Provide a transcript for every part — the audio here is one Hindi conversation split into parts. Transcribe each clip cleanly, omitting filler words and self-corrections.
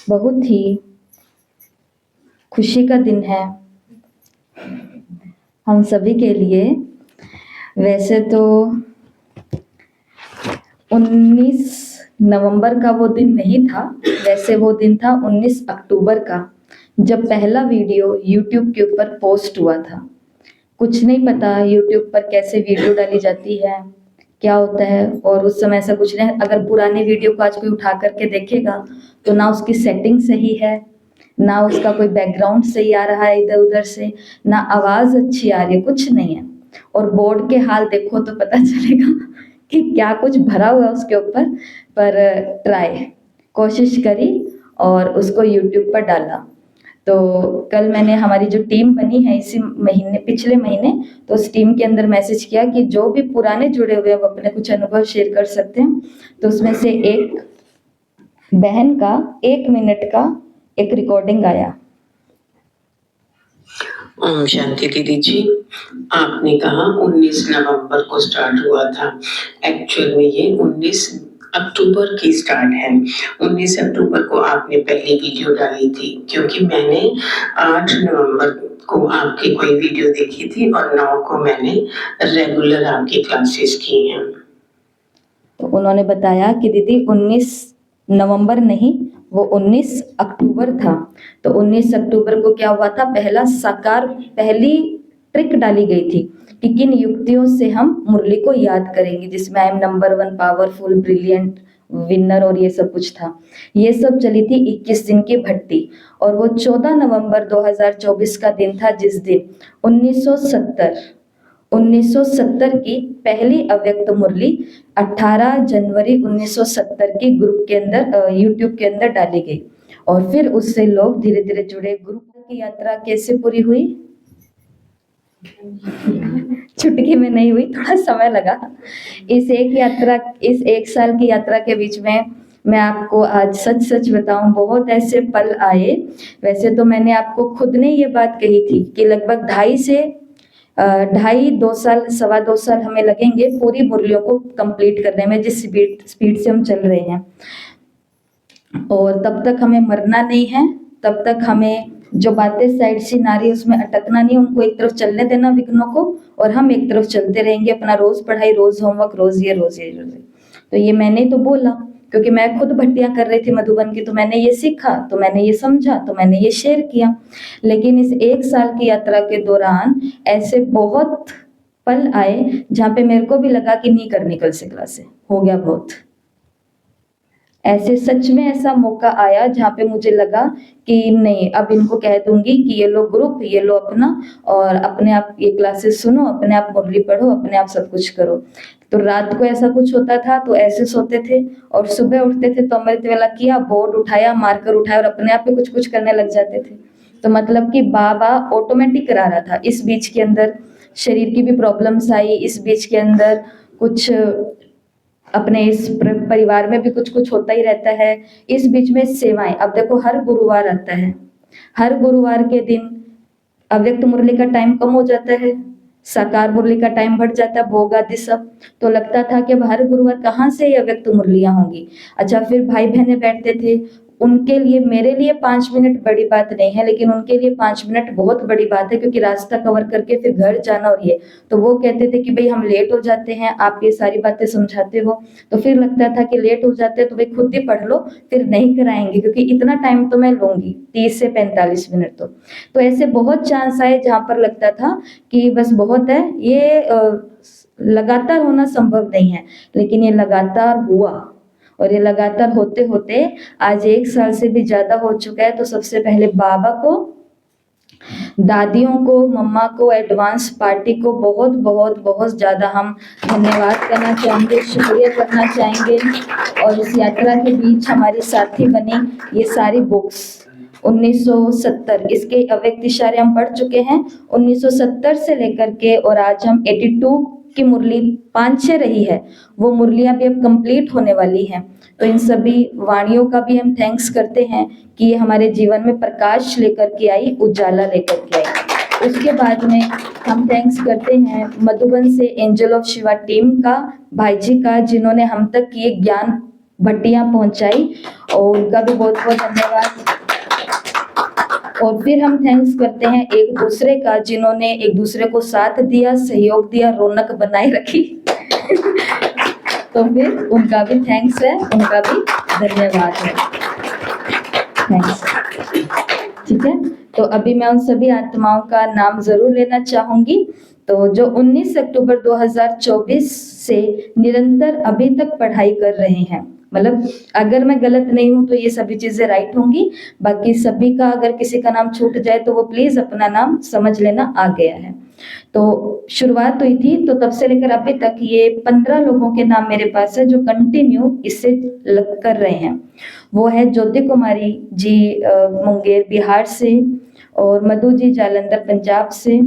बहुत ही खुशी का दिन है हम सभी के लिए। वैसे तो 19 नवंबर का वो दिन नहीं था, वैसे वो दिन था 19 अक्टूबर का, जब पहला वीडियो यूट्यूब के ऊपर पोस्ट हुआ था। कुछ नहीं पता यूट्यूब पर कैसे वीडियो डाली जाती है, क्या होता है, और उस समय ऐसा कुछ नहीं। अगर पुराने वीडियो को आज कोई उठा करके देखेगा तो ना उसकी सेटिंग सही है, ना उसका कोई बैकग्राउंड सही आ रहा है इधर उधर से, ना आवाज अच्छी आ रही है, कुछ नहीं है। और बोर्ड के हाल देखो तो पता चलेगा कि क्या कुछ भरा हुआ है उसके ऊपर। पर ट्राई कोशिश करी और उसको यूट्यूब पर डाला। तो कल मैंने हमारी जो टीम बनी है इसी महीने, पिछले महीने, तो उस टीम के अंदर मैसेज किया कि जो भी पुराने जुड़े हुए हैं वो अपने कुछ अनुभव शेयर कर सकते हैं। तो उसमें से एक बहन का 1 मिनट का एक रिकॉर्डिंग आया। ओम शांति दीदी जी, आपने कहा 19 नवंबर को स्टार्ट हुआ था। एक्चुअल में ये 19 अक्टूबर की स्टार्ट है। 19 अक्टूबर को आपने पहली वीडियो डाली थी, क्योंकि मैंने 8 नवंबर को आपकी कोई वीडियो देखी थी और 9 को मैंने रेगुलर आपकी क्लासेस की हैं। तो उन्होंने बताया कि दीदी 19 नवंबर नहीं, वो 19 अक्टूबर था। तो 19 अक्टूबर को क्या हुआ था, पहली ट्रिक डाली गई थी कि किन युक्तियों से हम मुरली को याद करेंगे, जिसमें I am number 1, powerful, brilliant, winner और ये सब कुछ था। ये सब चली थी 21 दिन की भट्टी। और वो 14 नवंबर 2024 का दिन था, जिस दिन 1970 की पहली अव्यक्त मुरली 18 जनवरी 1970 की ग्रुप के अंदर, यूट्यूब के अंदर डाली गई। और फिर उससे लोग धीरे धीरे जुड़े। ग्रुप की यात्रा कैसे पूरी हुई? चुटकी में नहीं हुई, थोड़ा समय लगा। इस एक साल की यात्रा के बीच में मैं आपको आज सच सच बताऊं, बहुत ऐसे पल आए। वैसे तो मैंने आपको खुद ने ये बात कही थी कि लगभग 2 साल, 2.25 साल हमें लगेंगे पूरी मुरलियों को कंप्लीट करने में, जिस स्पीड से हम चल रहे हैं। और तब तक हमें मरना नहीं है, तब तक हमें जो बातें साइड सीन आ रही है उसमें अटकना नहीं, उनको एक तरफ चलने देना विघ्नों को, और हम एक तरफ चलते रहेंगे अपना रोज पढ़ाई, रोज होमवर्क, रोज ये। तो ये मैंने तो बोला क्योंकि मैं खुद भट्टियां कर रही थी मधुबन की, तो मैंने ये सीखा, तो मैंने ये समझा, तो मैंने ये शेयर किया। लेकिन इस 1 साल की यात्रा के दौरान ऐसे बहुत पल आए जहाँ पे मेरे को भी लगा कि नहीं करनी कल से क्लासे, हो गया बहुत। ऐसे सच में ऐसा मौका आया जहाँ पे मुझे लगा कि नहीं, अब इनको कह दूंगी कि ये लो ग्रुप, ये लो अपना, और अपने आप ये क्लासेस सुनो, अपने आप मुरली पढ़ो, अपने आप सब कुछ करो। तो रात को ऐसा कुछ होता था तो ऐसे सोते थे, और सुबह उठते थे तो अमृत वेला किया, बोर्ड उठाया, मार्कर उठाया, और अपने आप ही कुछ कुछ करने लग जाते थे। तो मतलब कि बाबा ऑटोमेटिक करा रहा था। इस बीच के अंदर शरीर की भी प्रॉब्लम्स आई, इस बीच के अंदर कुछ अपने इस परिवार में भी कुछ कुछ होता ही रहता है। इस बीच में सेवाएं, अब देखो हर गुरुवार आता है, हर गुरुवार के दिन अव्यक्त मुरली का टाइम कम हो जाता है, साकार मुरली का टाइम बढ़ जाता है, भोग आदि सब। तो लगता था कि अब हर गुरुवार कहाँ से ये अव्यक्त मुरलियां होंगी। अच्छा, फिर भाई बहने बैठते थे, उनके लिए, मेरे लिए 5 मिनट बड़ी बात नहीं है, लेकिन उनके लिए 5 मिनट बहुत बड़ी बात है, क्योंकि रास्ता कवर करके फिर घर जाना। और ये तो वो कहते थे कि भाई हम लेट हो जाते हैं, आप ये सारी बातें समझाते हो। तो फिर लगता था कि लेट हो जाते हैं तो भाई खुद ही पढ़ लो, फिर नहीं कराएंगे, क्योंकि इतना टाइम तो मैं लूंगी, 30 से 45 मिनट। तो ऐसे बहुत चांस आए जहां पर लगता था कि बस बहुत है, ये लगातार होना संभव नहीं है, लेकिन ये लगातार हुआ। और ये लगातार होते होते आज 1 साल से भी ज्यादा हो चुका है। तो सबसे पहले बाबा को, दादियों को, मम्मा को, एडवांस पार्टी को बहुत बहुत बहुत ज्यादा हम धन्यवाद करना चाहेंगे, शुक्रिया करना चाहेंगे। और इस यात्रा के बीच हमारी साथी बनी ये सारी बुक्स 1970, इसके अव्यक्त इशारे हम पढ़ चुके हैं 1970 से लेकर के, और आज हम 82 की मुरली 5-6 रही है, वो मुरलियां भी अब कंप्लीट होने वाली हैं। तो इन सभी वाणियों का भी हम थैंक्स करते हैं कि ये हमारे जीवन में प्रकाश लेकर के आई, उजाला लेकर के आई। उसके बाद में हम थैंक्स करते हैं मधुबन से एंजल ऑफ शिवा टीम का, भाई जी का, जिन्होंने हम तक ये ज्ञान भट्टियां पहुंचाई, और उनका भी बहुत बहुत धन्यवाद। और फिर हम थैंक्स करते हैं एक दूसरे का, जिन्होंने एक दूसरे को साथ दिया, सहयोग दिया, रौनक बनाए रखी। तो फिर उनका भी थैंक्स है, उनका भी धन्यवाद है। थैंक्स। ठीक है, तो अभी मैं उन सभी आत्माओं का नाम जरूर लेना चाहूंगी। तो जो 19 अक्टूबर 2024 से निरंतर अभी तक पढ़ाई कर रहे हैं, मतलब अगर मैं गलत नहीं हूं तो ये सभी चीजें राइट होंगी, बाकी सभी का अगर किसी का नाम छूट जाए तो वो प्लीज अपना नाम समझ लेना, आ गया है। तो शुरुआत हुई थी, तो तब से लेकर अभी तक ये 15 लोगों के नाम मेरे पास है जो कंटिन्यू इससे लग कर रहे हैं। वो है ज्योति कुमारी जी मुंगेर बिहार से, और मधु जी जालंधर पंजाब से,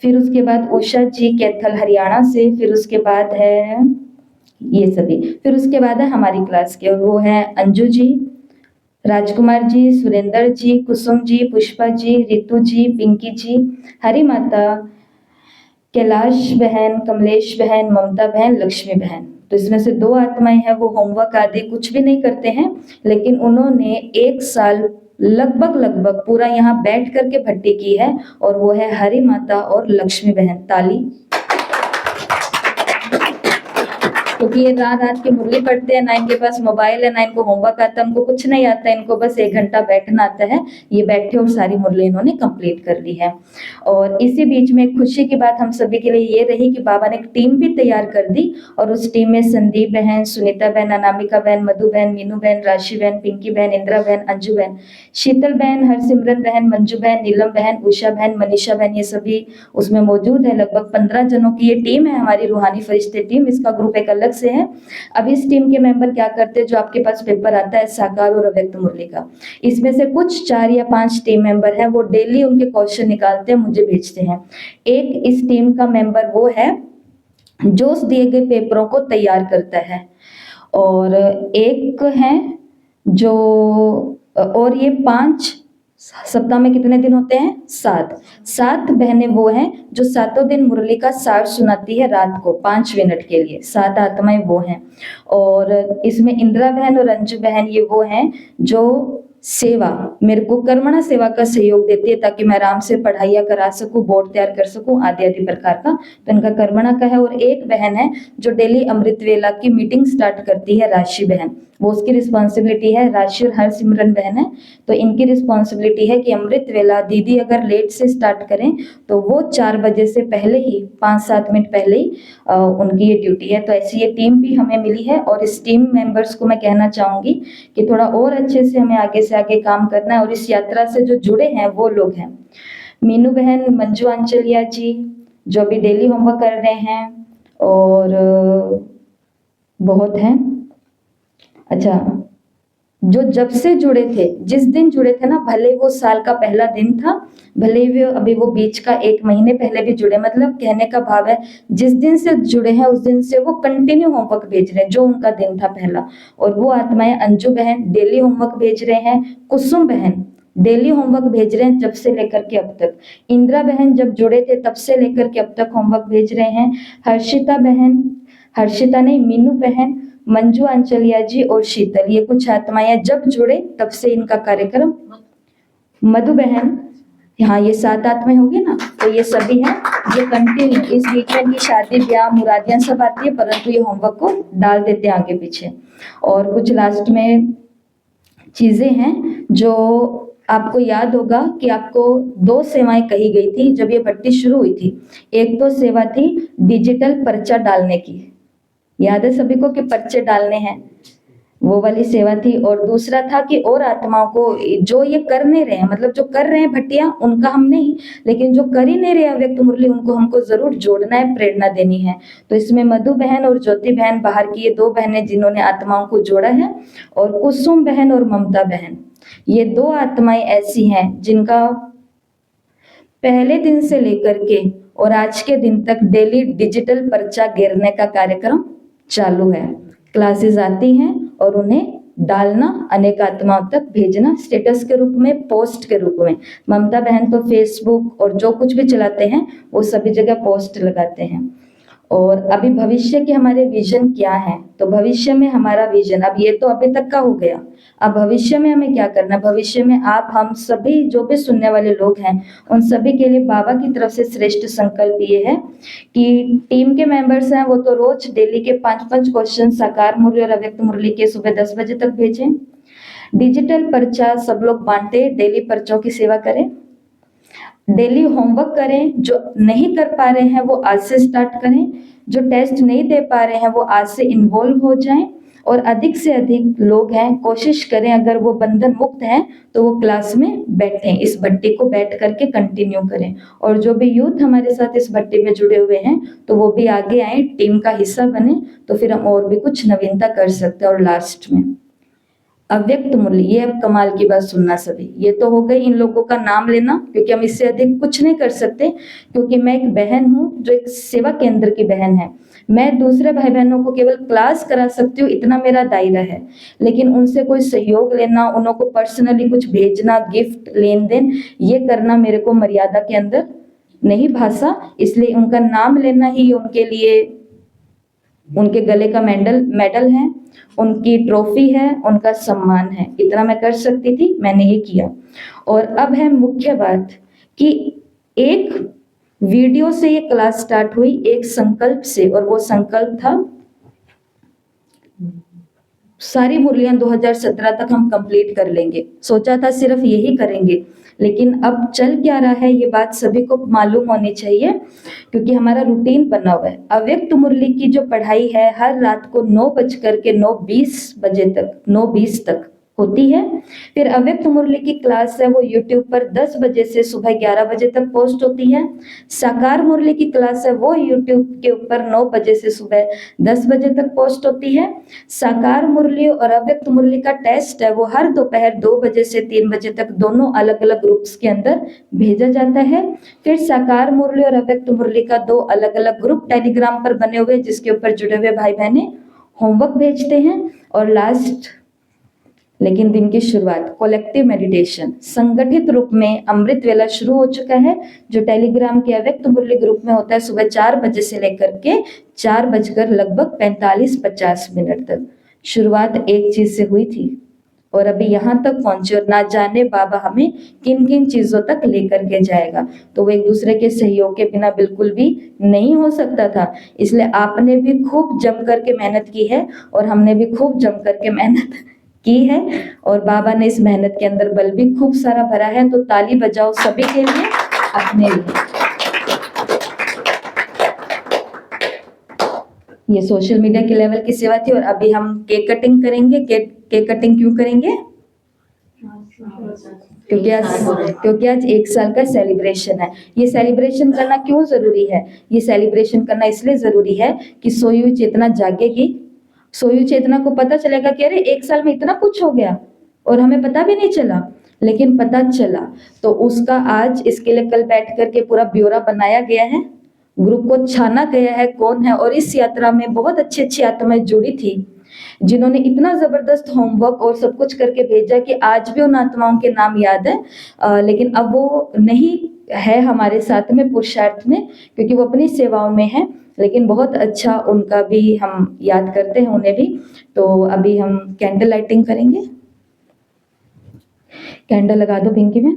फिर उसके बाद उषा जी कैथल हरियाणा से, फिर उसके बाद है ये सभी, फिर उसके बाद है हमारी क्लास के, और वो है अंजू जी, राजकुमार जी, सुरेंद्र जी, कुसुम जी, पुष्पा जी, रितु जी, पिंकी जी, हरी माता, कैलाश बहन, कमलेश बहन, ममता बहन, लक्ष्मी बहन। तो इसमें से 2 आत्माएं हैं, वो होमवर्क आदि कुछ भी नहीं करते हैं, लेकिन उन्होंने 1 साल लगभग पूरा यहाँ बैठ करके भट्टी की है, और वो है हरी माता और लक्ष्मी बहन। ताली। क्योंकि ये रात रात की मुरली पढ़ते हैं, ना इनके पास मोबाइल है, ना इनको होमवर्क आता है, उनको कुछ नहीं आता है, इनको बस 1 घंटा बैठना आता है। ये बैठे और सारी मुरली इन्होंने कंप्लीट कर ली है। और इसी बीच में खुशी की बात हम सभी के लिए ये रही कि बाबा ने एक टीम भी तैयार कर दी, और उस टीम में संदीप बहन, सुनीता बहन, अनामिका बहन, मधु बहन, मीनू बहन, राशि बहन, पिंकी बहन, इंदिरा बहन, अंजू बहन, शीतल बहन, हरसिमरन बहन, मंजू बहन, नीलम बहन, उषा बहन, मनीषा बहन, ये सभी उसमें मौजूद है। लगभग 15 जनों की ये टीम है, हमारी रूहानी फरिश्ते टीम। इसका ग्रुप एक अलग से है। अब इस टीम के मेंबर क्या करते हैं, जो आपके पास पेपर आता है साकार और अव्यक्त मुरली का, इसमें से कुछ 4 या 5 टीम मेंबर है, वो डेली उनके क्वेश्चन निकालते हैं, मुझे भेजते हैं। एक इस टीम का मेंबर वो है जो उस दिए गए पेपरों को तैयार करता है, और एक है जो, और ये 5 सप्ताह में कितने दिन होते हैं, 7 बहनें वो हैं जो 7 दिन मुरली का सार सुनाती है रात को 5 मिनट के लिए। 7 आत्माएं वो हैं। और इसमें इंदिरा बहन और अंजू बहन ये वो हैं जो सेवा, मेरे को कर्मणा सेवा का सहयोग देती है, ताकि मैं आराम से पढ़ाइयाँ करा सकूं, बोर्ड तैयार कर सकूं, आदि आदि प्रकार का। तो इनका कर्मणा का है। और एक बहन है जो डेली अमृत वेला की मीटिंग स्टार्ट करती है, राशि बहन, वो उसकी रिस्पॉन्सिबिलिटी है। राशि और हरसिमरन बहन है, तो इनकी रिस्पॉन्सिबिलिटी है कि अमृत वेला दीदी अगर लेट से स्टार्ट करें तो वो 4 बजे से पहले ही, 5-7 मिनट पहले ही उनकी ये ड्यूटी है। तो ऐसी ये टीम भी हमें मिली है, और इस टीम मेंबर्स को मैं कहना चाहूंगी कि थोड़ा और अच्छे से हमें आगे से आगे काम करना है। और इस यात्रा से जो जुड़े हैं वो लोग हैं मीनू बहन, मंजू आंचलिया जी, जो भी डेली होमवर्क कर रहे हैं, और बहुत हैं। अच्छा, जो जब से जुड़े थे, जिस दिन जुड़े थे ना, भले वो साल का पहला दिन था, भले ही अभी वो बीच का 1 महीने पहले भी जुड़े, मतलब कहने का भाव है जिस दिन से जुड़े हैं उस दिन से वो कंटिन्यू होमवर्क भेज रहे हैं, जो उनका दिन था पहला। और वो आत्माएं अंजू बहन डेली होमवर्क भेज रहे हैं, कुसुम बहन डेली होमवर्क भेज रहे हैं जब से लेकर के अब तक, इंदिरा बहन जब जुड़े थे तब से लेकर के अब तक होमवर्क भेज रहे हैं, हर्षिता बहन, हर्षिता नहीं मीनू बहन, मंजू आंचलिया जी और शीतल, ये कुछ आत्माएं जब जुड़े तब से इनका कार्यक्रम। मधु बहन, हाँ ये 7 आत्माएं होगी ना, तो ये सभी हैं, ये कंटिन्यू, इस बीच में इनकी शादी ब्याह मुरादियां सब आती है, परंतु ये होमवर्क को डाल देते हैं आगे पीछे। और कुछ लास्ट में चीजें हैं जो आपको याद होगा कि आपको 2 सेवाएं कही गई थी जब ये भट्टी शुरू हुई थी। एक तो सेवा थी डिजिटल पर्चा डालने की, याद है सभी को कि पर्चे डालने हैं, वो वाली सेवा थी। और दूसरा था कि और आत्माओं को जो ये कर नहीं रहे हैं, मतलब जो कर रहे हैं भट्टियां उनका हम नहीं, लेकिन जो कर ही नहीं रहे अव्यक्त मुरली उनको हमको जरूर जोड़ना है, प्रेरणा देनी है। तो इसमें मधु बहन और ज्योति बहन, बाहर की ये 2 बहनें जिन्होंने आत्माओं को जोड़ा है, और कुसुम बहन और ममता बहन, ये 2 आत्माएं ऐसी हैं जिनका पहले दिन से लेकर के और आज के दिन तक डेली डिजिटल पर्चा गिरने का कार्यक्रम चालू है। क्लासेस आती हैं और उन्हें डालना, अनेक आत्माओं तक भेजना, स्टेटस के रूप में, पोस्ट के रूप में। ममता बहन तो फेसबुक और जो कुछ भी चलाते हैं वो सभी जगह पोस्ट लगाते हैं। और अभी भविष्य के हमारे विजन क्या है, तो भविष्य में हमारा विजन, अब ये तो अभी तक का हो गया, अब भविष्य में हमें क्या करना है, भविष्य में आप हम सभी जो भी सुनने वाले लोग हैं उन सभी के लिए बाबा की तरफ से श्रेष्ठ संकल्प ये है कि टीम के मेंबर्स हैं वो तो रोज डेली के 5-5 क्वेश्चन साकार मुरली और अव्यक्त मुरली के सुबह 10 बजे तक भेजें। डिजिटल पर्चा सब लोग बांटे, डेली पर्चों की सेवा करें, डेली होमवर्क करें, जो नहीं कर पा रहे हैं वो आज से स्टार्ट करें, जो टेस्ट नहीं दे पा रहे हैं वो आज से इन्वॉल्व हो जाएं और अधिक से अधिक लोग हैं कोशिश करें, अगर वो बंधन मुक्त हैं तो वो क्लास में बैठें, इस भट्टी को बैठ करके कंटिन्यू करें। और जो भी यूथ हमारे साथ इस भट्टी में जुड़े हुए हैं तो वो भी आगे आए, टीम का हिस्सा बने, तो फिर हम और भी कुछ नवीनता कर सकते हैं। और लास्ट में अव्यक्त मूल्य, ये अब कमाल की बात सुनना सभी, ये तो हो गई इन लोगों का नाम लेना, क्योंकि हम इससे अधिक कुछ नहीं कर सकते, क्योंकि मैं एक बहन हूँ जो एक सेवा केंद्र की बहन है, मैं दूसरे भाई बहनों को केवल क्लास करा सकती हूँ, इतना मेरा दायरा है, लेकिन उनसे कोई सहयोग लेना, उन्हों को पर्सनली कुछ भेजना, गिफ्ट लेन देन, ये करना मेरे को मर्यादा के अंदर नहीं भाषा, इसलिए उनका नाम लेना ही उनके लिए, उनके गले का मेडल है, उनकी ट्रॉफी है, उनका सम्मान है, इतना मैं कर सकती थी, मैंने ये किया। और अब है मुख्य बात कि एक वीडियो से ये क्लास स्टार्ट हुई, एक संकल्प से, और वो संकल्प था सारी मुरलियां 2017 तक हम कंप्लीट कर लेंगे। सोचा था सिर्फ यही करेंगे, लेकिन अब चल क्या रहा है ये बात सभी को मालूम होनी चाहिए, क्योंकि हमारा रूटीन बना हुआ है। अव्यक्त मुरली की जो पढ़ाई है हर रात को 9:20 बजे तक, 9:20 तक होती है। फिर अव्यक्त मुरली की क्लास है वो यूट्यूब पर 10 बजे से सुबह 11 बजे तक पोस्ट होती है। साकार मुरली की क्लास है वो यूट्यूब के ऊपर 9 बजे से सुबह 10 बजे तक पोस्ट होती है। साकार मुरली और अव्यक्त मुरली का टेस्ट है वो हर दोपहर 2 बजे से 3 बजे तक दोनों अलग अलग ग्रुप्स के अंदर भेजा जाता है। फिर साकार मुरली और अव्यक्त मुरली का 2 अलग अलग ग्रुप टेलीग्राम पर बने हुए, जिसके ऊपर जुड़े हुए भाई बहनें होमवर्क भेजते हैं। और लास्ट लेकिन दिन की शुरुआत कलेक्टिव मेडिटेशन संगठित रूप में अमृत वेला शुरू हो चुका है, जो टेलीग्राम के अव्यक्त मुरली ग्रुप में होता है सुबह 4 बजे से लेकर के 4 बजकर लगभग 45-50 मिनट तक। शुरुआत एक चीज से हुई थी और अभी यहाँ तक पहुंचे, और ना जाने बाबा हमें किन किन चीजों तक लेकर के जाएगा। तो वो एक दूसरे के सहयोग के बिना बिल्कुल भी नहीं हो सकता था, इसलिए आपने भी खूब जम करके मेहनत की है और हमने भी खूब जम करके मेहनत की है, और बाबा ने इस मेहनत के अंदर बल भी खूब सारा भरा है। तो ताली बजाओ सभी के लिए, अपने लिए। ये सोशल मीडिया के लेवल की सेवा थी। और अभी हम केक कटिंग करेंगे। केक कटिंग क्यों करेंगे? क्योंकि आज 1 साल का सेलिब्रेशन है। ये सेलिब्रेशन करना क्यों जरूरी है? ये सेलिब्रेशन करना इसलिए जरूरी है कि सोई हुई चेतना जागेगी, सोई हुई चेतना को पता चलेगा कि अरे 1 साल में इतना कुछ हो गया और हमें पता भी नहीं चला, लेकिन पता चला। तो उसका आज इसके लिए कल बैठ करके पूरा ब्यौरा बनाया गया है, ग्रुप को छाना गया है कौन है। और इस यात्रा में बहुत अच्छी अच्छी आत्माएं जुड़ी थी, जिन्होंने इतना जबरदस्त होमवर्क और सब कुछ करके भेजा कि आज भी उन आत्माओं के नाम याद है। लेकिन अब वो नहीं है हमारे साथ में पुरुषार्थ में, क्योंकि वो अपनी सेवाओं में है। लेकिन बहुत अच्छा उनका भी हम याद करते हैं, उन्हें भी। तो अभी हम कैंडल लाइटिंग करेंगे। कैंडल लगा दो पिंकी में,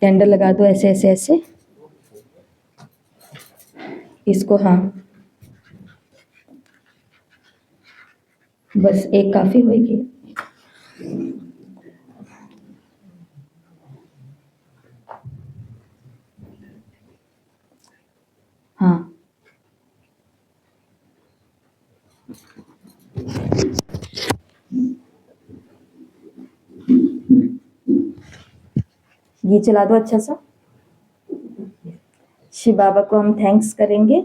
कैंडल लगा दो ऐसे ऐसे ऐसे इसको। हाँ बस एक काफी होगी। हाँ ये चला दो अच्छा सा। शिव बाबा को हम थैंक्स करेंगे।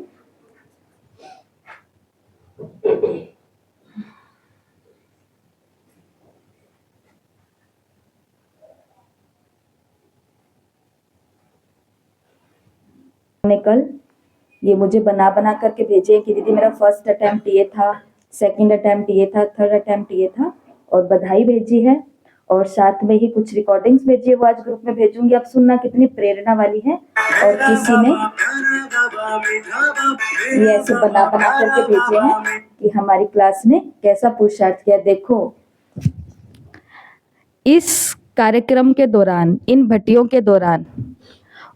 कल ये मुझे बना बना करके भेजे कि दीदी मेरा फर्स्ट अटेम्प्ट ये था, सेकंड अटेम्प्ट ये था, थर्ड अटेम्प्ट ये था, और बधाई भेजी है। और साथ में ही कुछ रिकॉर्डिंग्स भेजिए, वो आज ग्रुप में भेजूंगी। आप सुनना कितनी प्रेरणा वाली है। और किसी ने ये ऐसे बना बना करके भेजे हैं कि हमारी क्लास ने कैसा पुरुषार्थ किया। देखो, इस कार्यक्रम के दौरान, इन भट्टियों के दौरान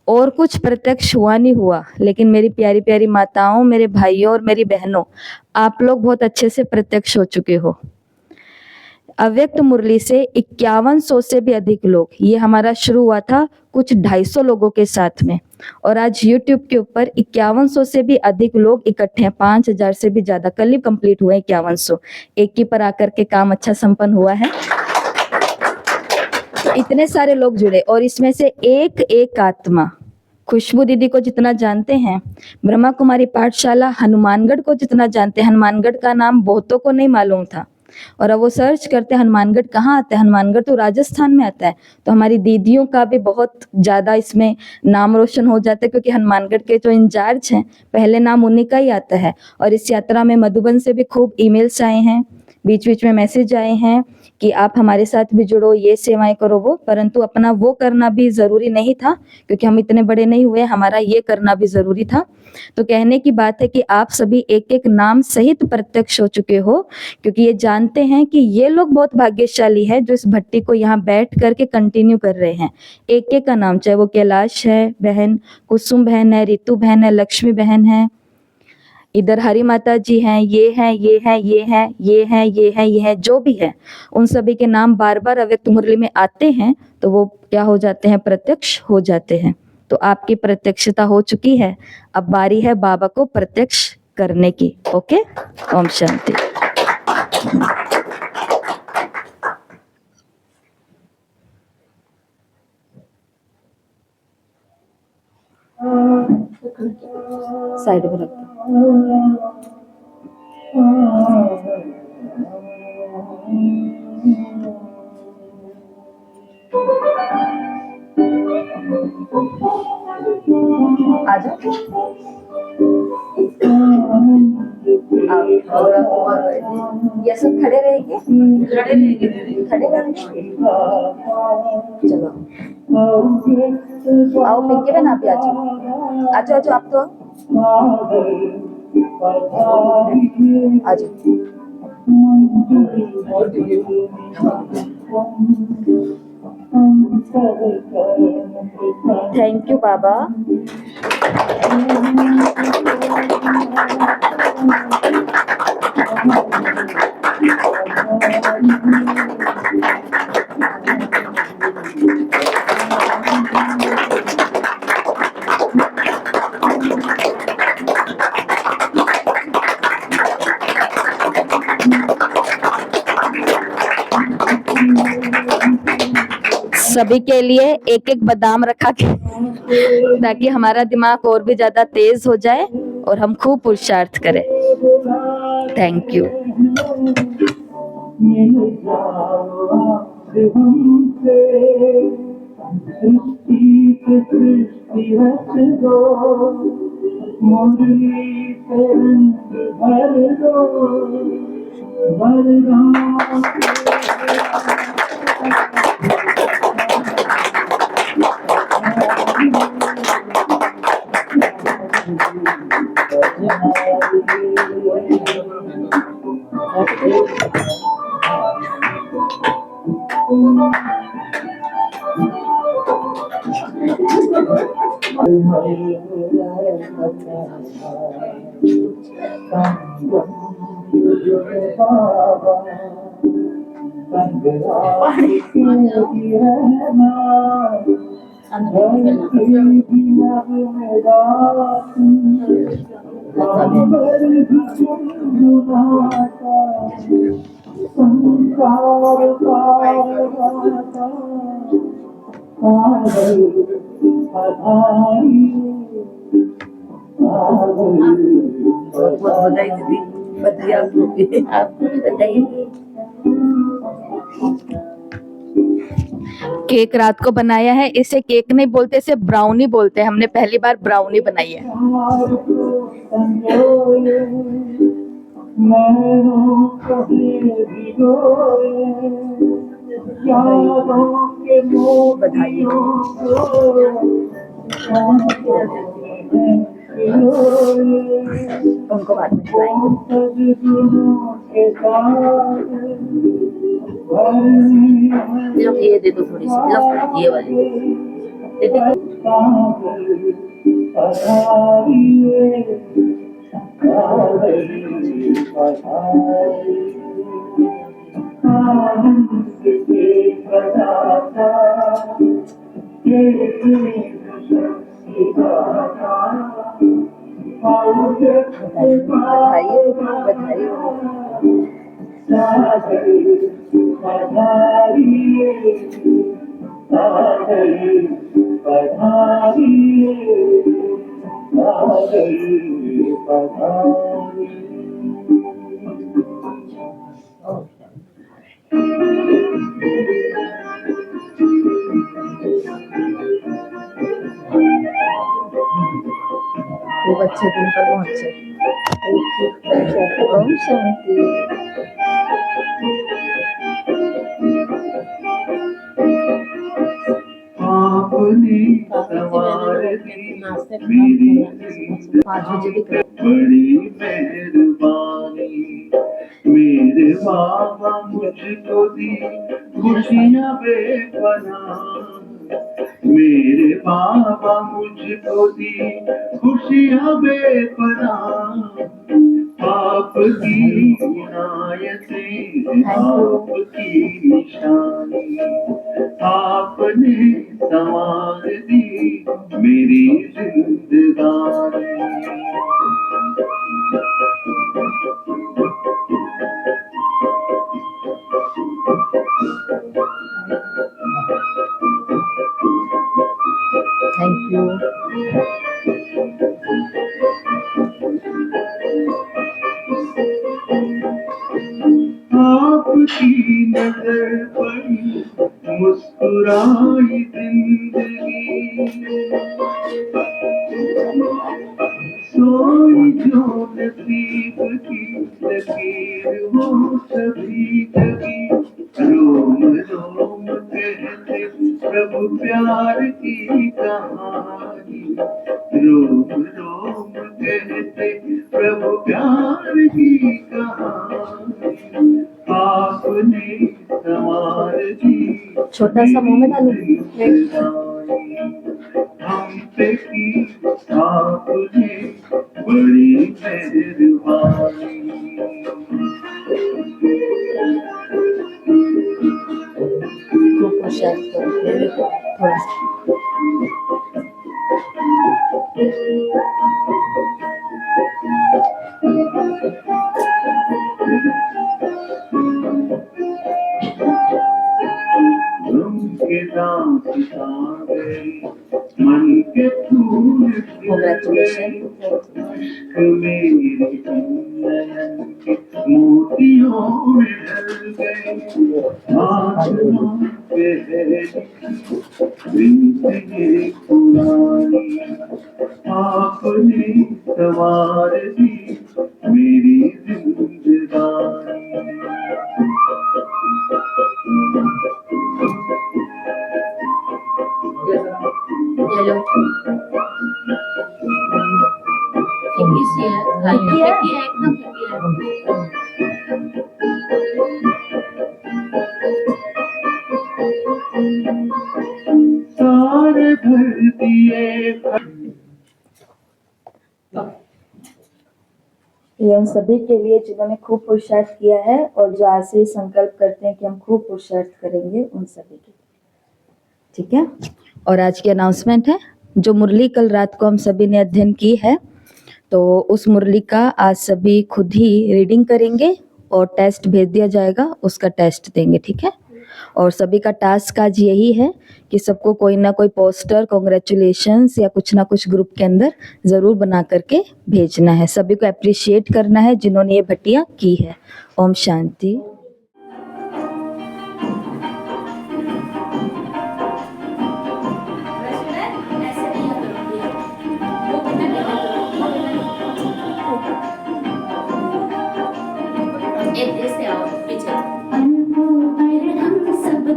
और कुछ प्रत्यक्ष हुआ नहीं हुआ, लेकिन मेरी प्यारी प्यारी माताओं, मेरे भाइयों और मेरी बहनों, आप लोग बहुत अच्छे से प्रत्यक्ष हो चुके हो। अव्यक्त मुरली से 5100 से भी अधिक लोग, ये हमारा शुरू हुआ था कुछ 250 लोगों के साथ में, और आज YouTube के ऊपर 5100 से भी अधिक लोग इकट्ठे हैं। 5000 से भी ज्यादा, कल ही कंप्लीट हुए 5100। एक ही पर आकर के काम अच्छा संपन्न हुआ है। इतने सारे लोग जुड़े, और इसमें से एक एक आत्मा, खुशबू दीदी को जितना जानते हैं, ब्रह्मा कुमारी पाठशाला हनुमानगढ़ को जितना जानते हैं, हनुमानगढ़ का नाम बहुतों को नहीं मालूम था, और अब वो सर्च करते हैं हनुमानगढ़ कहाँ आता है, हनुमानगढ़ तो राजस्थान में आता है। तो हमारी दीदियों का भी बहुत ज़्यादा इसमें नाम रोशन हो जाता है, क्योंकि हनुमानगढ़ के जो इंचार्ज हैं, पहले नाम उन्हीं का ही आता है। और इस यात्रा में मधुबन से भी खूब ईमेल्स आए हैं, बीच बीच में मैसेज आए हैं कि आप हमारे साथ भी जुड़ो, ये सेवाएं करो वो, परंतु अपना वो करना भी ज़रूरी नहीं था, क्योंकि हम इतने बड़े नहीं हुए, हमारा ये करना भी ज़रूरी था। तो कहने की बात है कि आप सभी एक एक नाम सहित प्रत्यक्ष हो चुके हो, क्योंकि ये जानते हैं कि ये लोग बहुत भाग्यशाली है जो इस भट्टी को यहाँ बैठ करके कंटिन्यू कर रहे हैं। एक एक का नाम, चाहे वो कैलाश है बहन, कुसुम बहन है, रितु बहन है, लक्ष्मी बहन है, इधर हरी माता जी हैं, ये हैं, ये हैं, ये हैं, ये हैं, ये हैं, ये हैं, जो भी है, उन सभी के नाम बार बार अव्यक्त मुरली में आते हैं, तो वो क्या हो जाते हैं, प्रत्यक्ष हो जाते हैं। तो आपकी प्रत्यक्षता हो चुकी है, अब बारी है बाबा को प्रत्यक्ष करने की। ओके, ओम शांति। साइड में रखते आ जाओ। ये सब खड़े रहेंगे, खड़े रहेंगे। चलो आओ पिंकी बहन, आप भी आ जाओ, आ जाओ, आ जाओ, आप तो आ जाओ। थैंक यू बाबा। सभी के लिए एक एक बादाम रखा के, ताकि हमारा दिमाग और भी ज्यादा तेज हो जाए और हम खूब पुरुषार्थ करें। Thank you. बधाई दीदी, बधाई आपको भी बताइए। केक रात को बनाया है, इसे केक नहीं बोलते, इसे ब्राउनी बोलते हैं। हमने पहली बार ब्राउनी बनाई है। बधाई हो। उनको बाद में खिलाएंगे। लो ये दे दो थोड़ी सी, लो ये वाली दे दो। बधाई हो, बधाई हो। खूब अच्छे दिन पर पहुंचे। ओम शांति। आपने सवार दी मेरी 5 बजे भी करो। बड़ी मेहरबानी, मेरे बाबा मुझको दी खुशियाँ बेपनाह, मेरे बाबा मुझको दी खुशियाँ बेपनाह, आपकी इनायतें आपकी निशानी, आपने संवार दी मेरी जिंदगानी। Thank you. आपकी नजर पड़ी मुस्कुराई जिंदगी, सोई जो नसीब की लकीर वो सभी जगी, रोम रोम कहते प्रभु प्यार की कहानी, रोम रोम कहते प्रभु प्यार की कहानी, आपने संवार दी छोटा सा मुंह में डालो। हम पे की आपने बड़ी मेहरबानी। खूब होशियार करो। थोड़ा सा गम के दाम सितारे मन के फूल Congratulations. मेरी नयन के मोतियों में ढल गए, आसमां पे है जिंदगी पुरानी, आपने सवार दी मेरी जिंदगानी। ये लो। फिक्की है, फिक्की है? फिक्की है, एकदम फिक्की है। सारे भर दिए ये उन सभी के लिए जिन्होंने खूब पुरुषार्थ किया है और जो आज से संकल्प करते हैं कि हम खूब पुरुषार्थ करेंगे, उन सभी के लिए। ठीक है। और आज की अनाउंसमेंट है, जो मुरली कल रात को हम सभी ने अध्ययन की है, तो उस मुरली का आज सभी खुद ही रीडिंग करेंगे और टेस्ट भेज दिया जाएगा, उसका टेस्ट देंगे। ठीक है। और सभी का टास्क आज यही है कि सबको कोई ना कोई पोस्टर कॉन्ग्रेचुलेशंस या कुछ ना कुछ ग्रुप के अंदर ज़रूर बना करके भेजना है। सभी को अप्रिशिएट करना है जिन्होंने ये भट्टियाँ की है। ओम शांति। एक देश से आओ पीछे। फिर हम सब